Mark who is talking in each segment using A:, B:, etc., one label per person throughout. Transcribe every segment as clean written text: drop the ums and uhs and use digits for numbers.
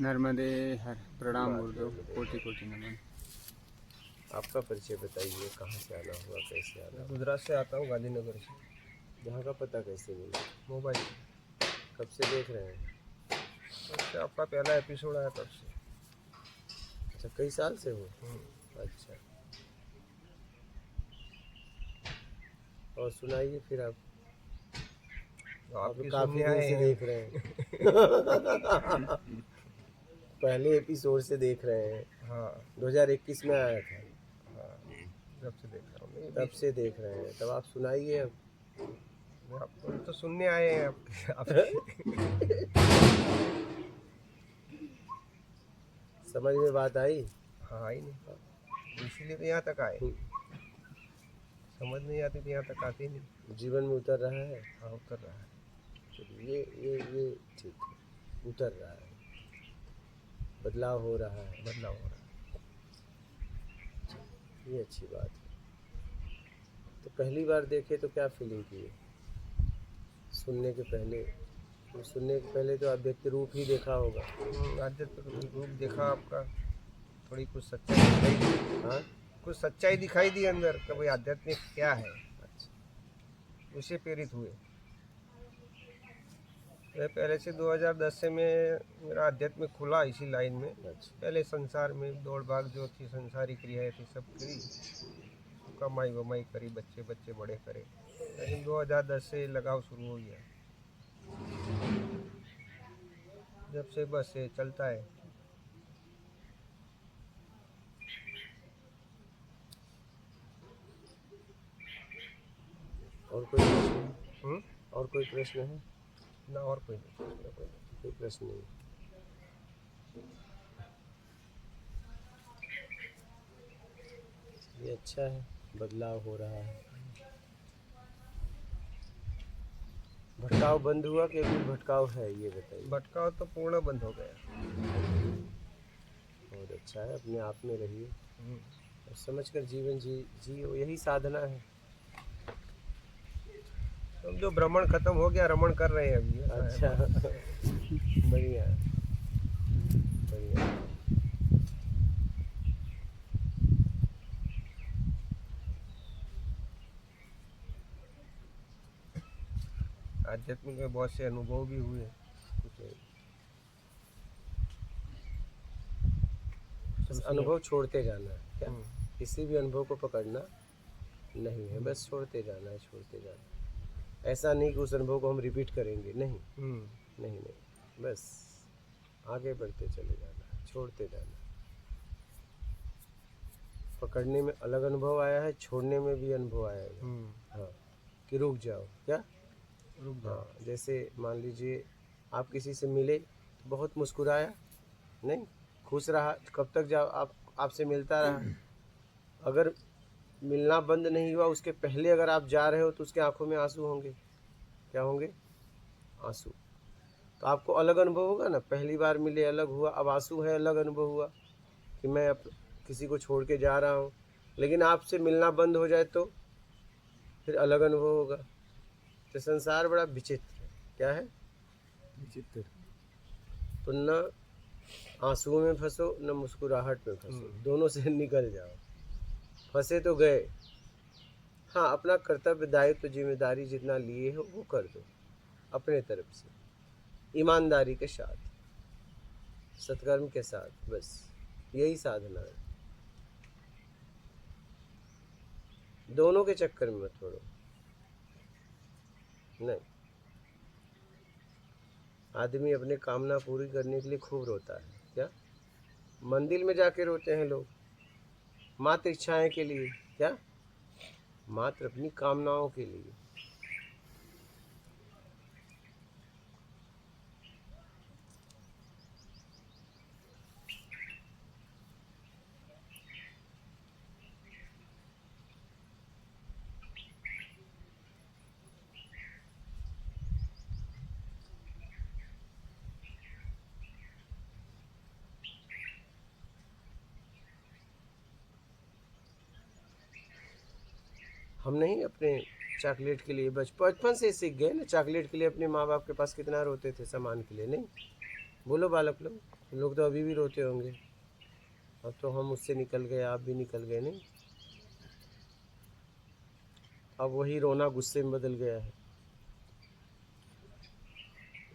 A: नर्मदे हर प्रणाम गुरुदेव, कोटि कोटि नमन।
B: आपका परिचय बताइए, कहाँ से आना हुआ, कैसे आना?
C: गुजरात से आता हूँ, गांधीनगर से।
B: यहाँ का पता कैसे मिला?
C: मोबाइल
B: कब से देख रहे हैं?
C: से आपका पहला एपिसोड आया तब से।
B: अच्छा, कई साल से हो? अच्छा, और सुनाइए फिर आप
C: आपकी
B: काफी
C: सुनने
B: दिन
C: आए
B: से
C: हैं।
B: देख रहे हैं। पहले एपिसोड से देख रहे हैं।
C: हाँ
B: 2021 में आया था,
C: हाँ, जब से देख रहा हूँ।
B: तब से देख रहे हैं। तब आप सुनाइए अब।
C: आप तो सुनने आए हैं आप।
B: समझ में बात आई?
C: हाँ ही नहीं, इसीलिए तो यहाँ तक आए। समझ नहीं आती तो यहाँ तक आती नहीं।
B: जीवन में उतर रहा है?
C: हाँ, उतर रहा है।
B: ये ठीक है, उतर रहा है, बदलाव हो रहा है।
C: बदलाव हो रहा है।
B: ये अच्छी बात है। तो पहली बार देखे तो क्या फीलिंग की? सुनने के पहले तो आप व्यक्ति रूप ही देखा होगा।
C: आध्यात्मिक रूप देखा आपका, थोड़ी कुछ सच्चाई दिखाई दी।
B: हाँ,
C: कुछ सच्चाई दिखाई दी अंदर कि भाई आध्यात्मिक क्या है,
B: अच्छा।
C: उससे प्रेरित हुए। मैं पहले से 2010 से मैं मेरा आध्यात्मिक खुला इसी लाइन में।
B: अच्छा,
C: पहले संसार में दौड़ भाग जो थी, संसारी क्रियाएं थी, सब करी, कमाई वमाई करी, बच्चे बच्चे बड़े करे। लेकिन 2010 से लगाव शुरू हो गया, जब से बस ये चलता है।
B: और कोई प्रश्न? और कोई प्रश्न है?
C: ना और कोई नहीं,
B: कोई प्रश्न नहीं। ये अच्छा है, बदलाव हो रहा है। भटकाव बंद हुआ कि अभी भटकाव है, ये बताइए।
C: भटकाव तो पूर्ण बंद हो गया।
B: बहुत अच्छा है, अपने आप में रहिए और समझकर जीवन जियो, यही साधना है।
C: तो जो भ्रमण खत्म हो गया, रमण कर रहे हैं अभी।
B: अच्छा, बढ़िया बढ़िया।
C: आध्यात्मिक में बहुत से अनुभव भी हुए।
B: बस अनुभव छोड़ते जाना है क्या? किसी भी अनुभव को पकड़ना नहीं है, बस छोड़ते जाना है, छोड़ते जाना है। ऐसा नहीं कि उस अनुभव को हम रिपीट करेंगे, नहीं नहीं नहीं, बस आगे बढ़ते चले जाना है, छोड़ते जाना है। पकड़ने में अलग अनुभव आया है, छोड़ने में भी अनुभव आया है। हाँ, कि रुक जाओ, क्या
C: रुक जाओ।
B: हाँ, जैसे मान लीजिए आप किसी से मिले तो बहुत मुस्कुराया, नहीं खुश रहा, कब तक जाओ आपसे मिलता रहा। अगर मिलना बंद नहीं हुआ, उसके पहले अगर आप जा रहे हो तो उसके आंखों में आंसू होंगे। क्या होंगे? आंसू। तो आपको अलग अनुभव होगा ना, पहली बार मिले अलग हुआ, अब आंसू है अलग अनुभव हुआ कि मैं अब किसी को छोड़ के जा रहा हूँ। लेकिन आपसे मिलना बंद हो जाए तो फिर अलग अनुभव होगा। तो संसार बड़ा विचित्र है। क्या है?
A: विचित्र।
B: तो न आंसुओं में फंसो, न मुस्कुराहट में फंसो, दोनों से निकल जाओ। फंसे तो गए। हाँ, अपना कर्तव्य, दायित्व, जिम्मेदारी जितना लिए हो वो कर दो अपने तरफ से, ईमानदारी के साथ, सत्कर्म के साथ। बस यही साधना है। दोनों के चक्कर में मत पड़ो। नहीं, आदमी अपने कामना पूरी करने के लिए खूब रोता है। क्या? मंदिर में जाके रोते हैं लोग मात्र इच्छाएं के लिए। क्या? मात्र अपनी कामनाओं के लिए। हम नहीं अपने चॉकलेट के लिए बचपन से सीख गए ना, चॉकलेट के लिए अपने माँ बाप के पास कितना रोते थे, सामान के लिए। नहीं बोलो बालक लोग, लोग तो अभी भी रोते होंगे। अब तो हम उससे निकल गए, आप भी निकल गए, नहीं? अब वही रोना गुस्से में बदल गया है।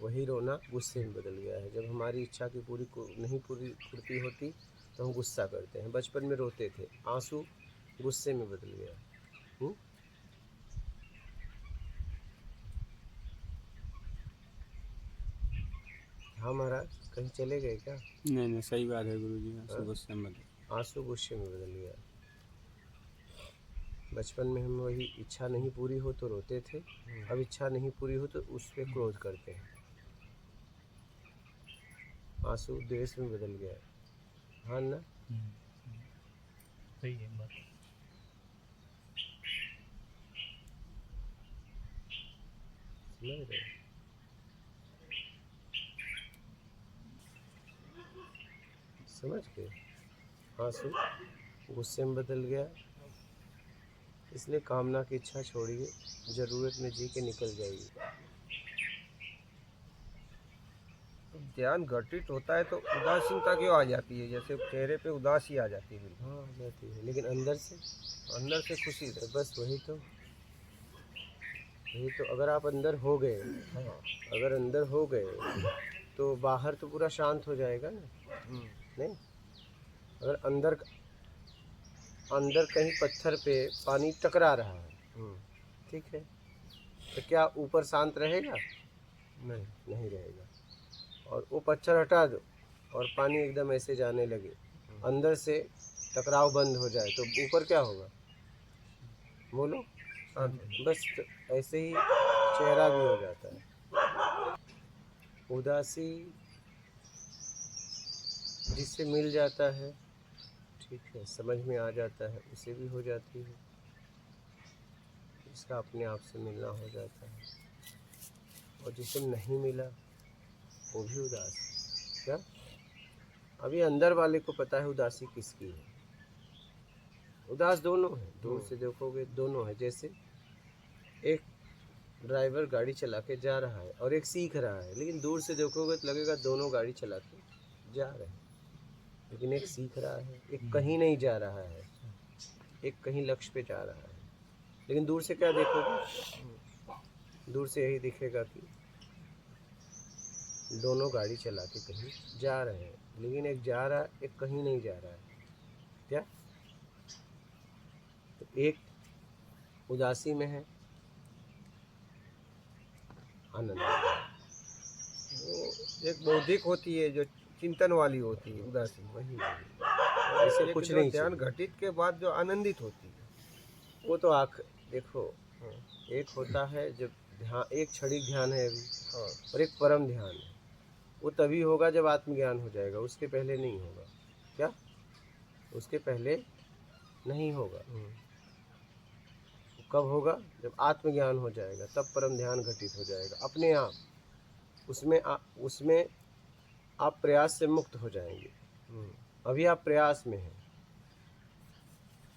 B: वही रोना गुस्से में बदल गया है। जब हमारी इच्छा की नहीं पूर्ति होती तो हम गुस्सा करते हैं। बचपन में रोते थे, आंसू गुस्से में बदल गया है। हाँ महाराज, कहीं चले गए क्या?
A: नहीं नहीं, सही बात है गुरु जी, आंसू गुस्से में बदल।
B: आंसू गुस्से में बदल गया। बचपन में हम वही इच्छा नहीं पूरी हो तो रोते थे, अब इच्छा नहीं पूरी हो तो उस पर क्रोध करते हैं। आंसू द्वेष में बदल गया। हाँ ना?
D: सही है बात।
B: समझ रहे? समझ गए? आंसू गुस्से में बदल गया। इसलिए कामना की इच्छा छोड़िए, जरूरत में जी के निकल जाइए।
C: ध्यान घटित होता है तो उदासीनता क्यों आ जाती है? जैसे चेहरे पे उदासी आ जाती है बिल्कुल।
B: हाँ, आ जाती है, लेकिन अंदर से खुशी है। बस वही तो अगर आप अंदर हो गए, हाँ, अगर अंदर हो गए तो बाहर तो पूरा शांत हो जाएगा ना। नहीं, अगर अंदर कहीं पत्थर पे पानी टकरा रहा है, ठीक है, तो क्या ऊपर शांत रहेगा? नहीं रहेगा। और वो पत्थर हटा दो और पानी एकदम ऐसे जाने लगे, अंदर से टकराव बंद हो जाए तो ऊपर क्या होगा? बोलो। बस तो ऐसे ही चेहरा भी हो जाता है। उदासी जिससे मिल जाता है, ठीक है, समझ में आ जाता है, उसे भी हो जाती है। इसका अपने आप से मिलना हो जाता है। और जिसे नहीं मिला वो भी उदास है। क्या? अभी अंदर वाले को पता है उदासी किसकी है। उदास दोनों है, दूर से देखोगे दोनों है। जैसे एक ड्राइवर गाड़ी चला के जा रहा है और एक सीख रहा है, लेकिन दूर से देखोगे तो लगेगा दोनों गाड़ी चला के जा रहे हैं, लेकिन एक सीख रहा है, एक कहीं नहीं जा रहा है, एक कहीं लक्ष्य पे जा रहा है। लेकिन दूर से क्या देखोगे? दूर से यही दिखेगा कि दोनों गाड़ी चला के कहीं जा रहे हैं, लेकिन एक जा रहा है, एक कहीं नहीं जा रहा है। क्या? तो एक उदासी में है, आनंद।
C: वो एक बौद्धिक होती है, जो चिंतन वाली होती है उदासी।
B: वही ऐसे कुछ नहीं
C: ध्यान
B: चाहिए।
C: घटित के बाद जो आनंदित होती है
B: वो तो देखो, एक होता है जब ध्यान, एक क्षणिक ध्यान है अभी, और एक परम ध्यान है। वो तभी होगा जब आत्मज्ञान हो जाएगा, उसके पहले नहीं होगा। क्या? उसके पहले नहीं होगा। कब होगा? जब आत्मज्ञान हो जाएगा, तब परम ध्यान घटित हो जाएगा अपने आप। उसमें आप प्रयास से मुक्त हो जाएंगे। अभी आप प्रयास में हैं,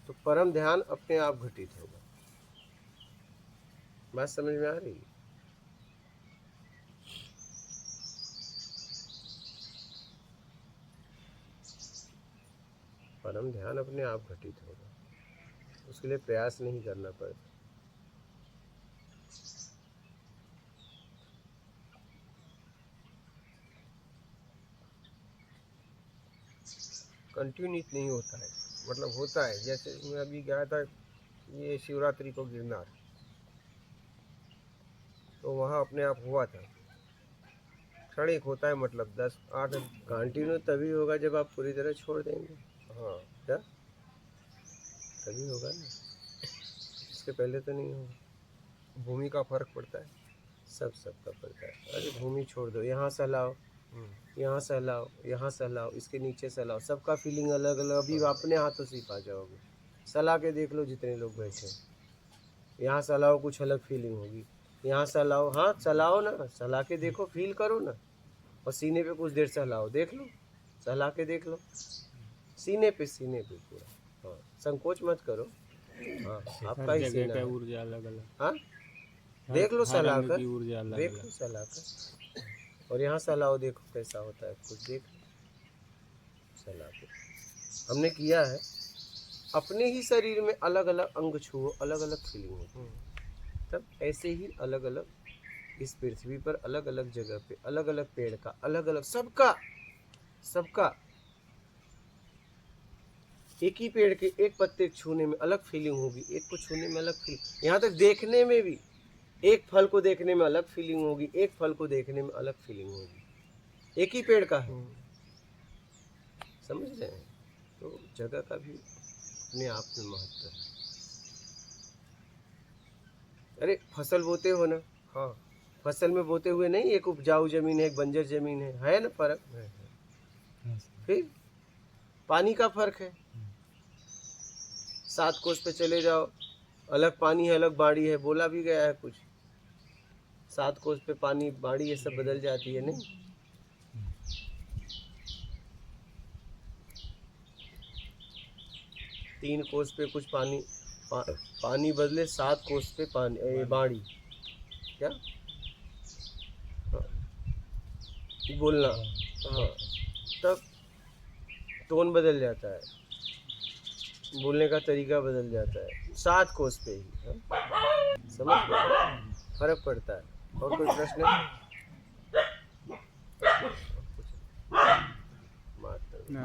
B: तो परम ध्यान अपने आप घटित होगा। बात समझ में आ रही है? परम ध्यान अपने आप घटित होगा, उसके लिए प्रयास नहीं करना पड़ता।
C: कंटिन्यूस नहीं होता है, मतलब होता है। जैसे मैं अभी गया था ये शिवरात्रि को गिरनार, तो वहाँ अपने आप हुआ था। क्षणिक होता है, मतलब 10-8।
B: कंटिन्यू तभी होगा जब आप पूरी तरह छोड़ देंगे।
C: हाँ,
B: क्या? तभी होगा ना, इसके पहले तो नहीं होगा।
C: भूमि का फर्क पड़ता है।
B: सबका पड़ता है। अरे भूमि छोड़ दो, यहाँ सहलाओ, यहाँ सहलाओ, यहाँ सहलाओ, इसके नीचे सहलाओ, सबका फीलिंग अलग अलग। अभी अपने हाथों से ही पा जाओगे। सला के देख लो जितने लोग बैठे, यहाँ सहलाओ, कुछ अलग फीलिंग होगी। यहाँ सहलाओ, हाँ सहलाओ ना, सहला के देखो, फील करो ना। और सीने पे कुछ देर सहलाओ, देख लो, सहला के देख लो, सीने पे पूरा। हाँ, संकोच मत करो। हाँ, आपका ही सीना है।
A: ऊर्जा अलग अलग।
B: हाँ, देख लो सहलाकर,
A: ऊर्जा अलग
B: देख लो सहलाकर, और यहाँ सहलाओ, देखो कैसा होता है, कुछ देख लो। सलाह पे हमने किया है, अपने ही शरीर में अलग अलग अंग छुओ, अलग अलग फीलिंग होती है। तब ऐसे ही अलग अलग इस पृथ्वी पर अलग अलग जगह पे अलग अलग पेड़ का अलग अलग सबका एक ही पेड़ के एक पत्ते छूने में अलग फीलिंग होगी, एक को छूने में अलग फीलिंग, यहाँ तक देखने में भी एक फल को देखने में अलग फीलिंग होगी, एक फल को देखने में अलग फीलिंग होगी, एक ही पेड़ का है। समझ रहे हैं? तो जगह का भी अपने आप में महत्व है। अरे फसल बोते हो ना,
C: हाँ
B: फसल में बोते हुए नहीं एक उपजाऊ जमीन है एक बंजर जमीन है ना फर्क? फिर पानी का फर्क है। 7 कोस पे चले जाओ, अलग पानी है अलग बाड़ी है, बोला भी गया है कुछ। 7 कोस पे पानी बाड़ी ये सब बदल जाती है नहीं? 3 कोस पे कुछ पानी बदले, 7 कोस पे पानी बाड़ी क्या बोलना, हाँ तब टोन बदल जाता है, बोलने का तरीका बदल जाता है 7 कोस पे ही। हाँ? समझ गए? फर्क पड़ता है। और कोई प्रश्न?
A: ना